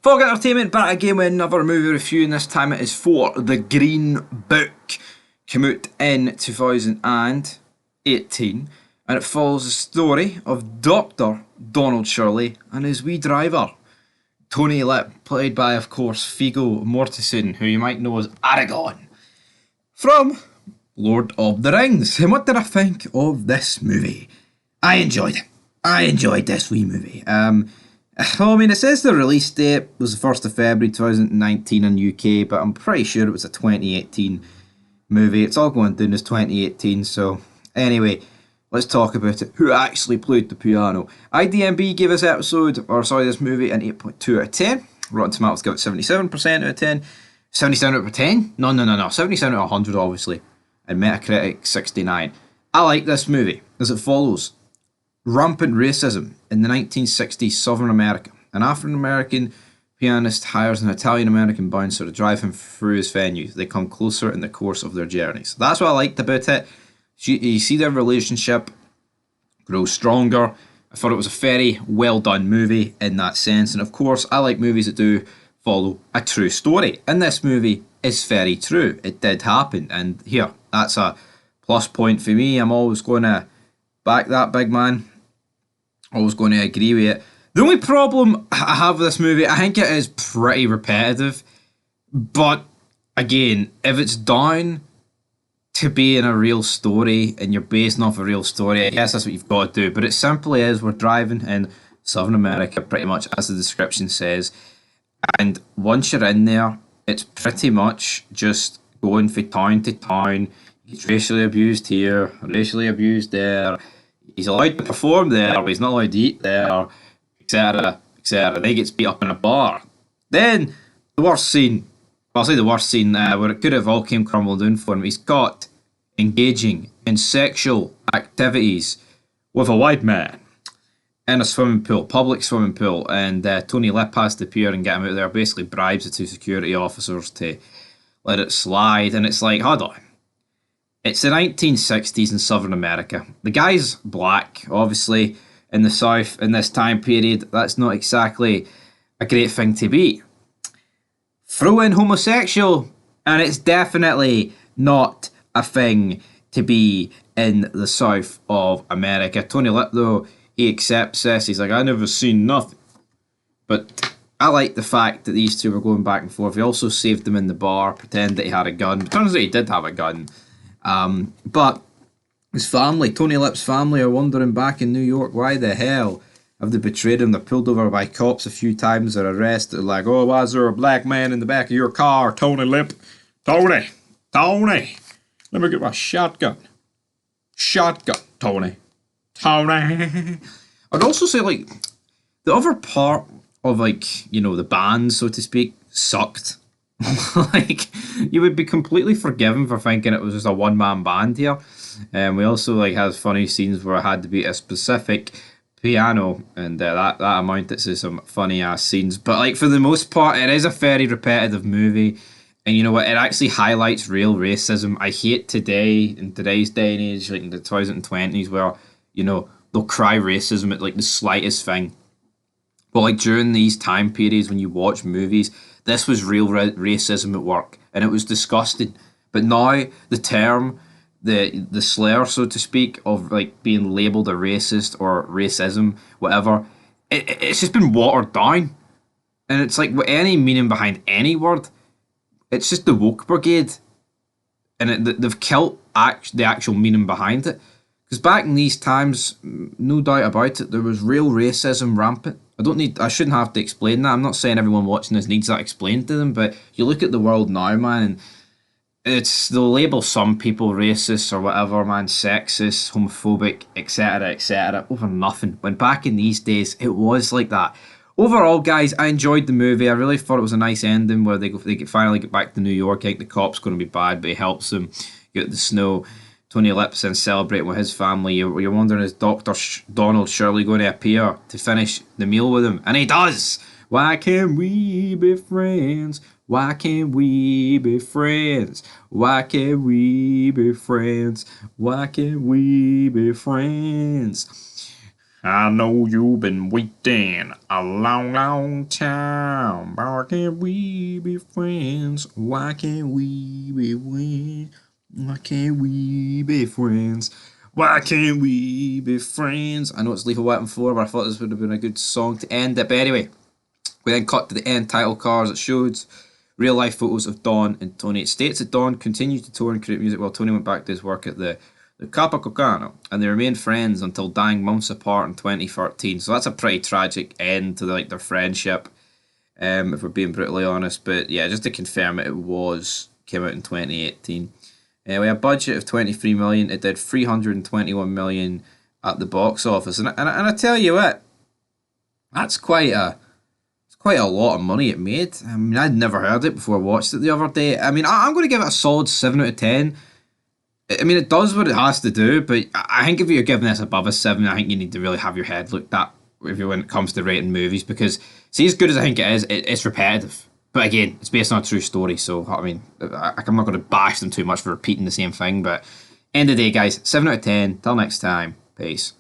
Fog Entertainment back again with another movie review, and this time it is for The Green Book. Came out in 2018, and it follows the story of Dr. Donald Shirley and his wee driver, Tony Lip, played by, of course, Viggo Mortensen, who you might know as Aragorn, from Lord of the Rings. And what did I think of this movie? I enjoyed it. I enjoyed this wee movie. Well, I mean, it says the release date was the 1st of February 2019 in UK, but I'm pretty sure it was a 2018 movie. It's all going down as 2018, so anyway, let's talk about it. Who actually played the piano? IDMB gave this this movie an 8.2 out of 10. Rotten Tomatoes gave it 77% out of 10. 77 out of 10? No. 77 out of 100, obviously. And Metacritic, 69. I like this movie, as it follows. Rampant racism in the 1960s Southern America. An African-American pianist hires an Italian-American bouncer to drive him through his venues. They come closer in the course of their journeys. That's what I liked about it. You see their relationship grow stronger. I thought it was a very well done movie in that sense. And of course, I like movies that do follow a true story. And this movie is very true. It did happen. And here, that's a plus point for me. I'm always going to back that big man. Always going to agree with it. The only problem I have with this movie, I think it is pretty repetitive. But again, if it's down to being a real story and you're basing off a real story, I guess that's what you've got to do. But it simply is, we're driving in Southern America, pretty much as the description says. And once you're in there, it's pretty much just going from town to town. He's racially abused here, racially abused there. He's allowed to perform there, but he's not allowed to eat there, etc., etc. Then he gets beat up in a bar. Then, the worst scene, well, I'll say the worst scene, where it could have all came crumbling down for him, he's caught engaging in sexual activities with a white man in a swimming pool, public swimming pool, and Tony Lip has to appear and get him out there, basically bribes the two security officers to let it slide, and it's like, hold on. It's the 1960s in Southern America. The guy's black, obviously, in the South in this time period. That's not exactly a great thing to be. Throw in homosexual, and it's definitely not a thing to be in the South of America. Tony Lip, though, he accepts this. He's like, I never seen nothing. But I like the fact that these two were going back and forth. He also saved them in the bar, pretend that he had a gun. It turns out he did have a gun. But his family, Tony Lip's family, are wondering back in New York, why the hell have they betrayed him? They're pulled over by cops a few times, they're arrested. They're like, oh, why is there a black man in the back of your car, Tony Lip? Tony, let me get my shotgun. Shotgun, Tony. I'd also say, like, the other part of, like, you know, the band, so to speak, sucked. Like, you would be completely forgiven for thinking it was just a one-man band here. And we also, like, had funny scenes where it had to be a specific piano, and that amounted to some funny-ass scenes. But, like, for the most part, it is a very repetitive movie. And you know what? It actually highlights real racism. I hate today, in today's day and age, like in the 2020s, where, you know, they'll cry racism at, like, the slightest thing. But, like, during these time periods when you watch movies, this was real racism at work, and it was disgusting. But now, the term, the slur, so to speak, of, like, being labelled a racist or racism, whatever, it's just been watered down. And it's like, with any meaning behind any word, it's just the woke brigade. And they've killed the actual meaning behind it. Because back in these times, no doubt about it, there was real racism rampant. I shouldn't have to explain that. I'm not saying everyone watching this needs that explained to them, but you look at the world now, man, and they'll label some people racist or whatever, man, sexist, homophobic, etc., over nothing. When back in these days, it was like that. Overall, guys, I enjoyed the movie. I really thought it was a nice ending where they finally get back to New York. I think the cop's going to be bad, but he helps them get the snow. Tony Lip's and celebrating with his family. You're wondering, is Dr. Donald Shirley going to appear to finish the meal with him? And he does! Why can't we be friends? Why can't we be friends? Why can't we be friends? Why can't we be friends? I know you've been waiting a long, long time. Why can't we be friends? Why can't we be friends? Why can't we be friends? Why can't we be friends? I know it's Lethal Weapon 4, but I thought this would have been a good song to end it. But anyway, we then cut to the end title cards. It showed real life photos of Don and Tony. It states that Don continued to tour and create music while Tony went back to his work at the Capacocano, and they remained friends until dying months apart in 2013. So that's a pretty tragic end to their friendship, if we're being brutally honest. But yeah, just to confirm it, came out in 2018. We had a budget of 23 million. It did 321 million at the box office, and I tell you what, that's quite a lot of money it made. I mean, I'd never heard it before I watched it the other day. I mean, I'm going to give it a solid 7 out of 10. I mean, it does what it has to do, but I think if you're giving this above a 7, I think you need to really have your head looked at when it comes to rating movies, because, see, as good as I think it is, it's repetitive. But again, it's based on a true story, so, I mean, I'm not going to bash them too much for repeating the same thing, but end of the day, guys, 7 out of 10. Till next time, peace.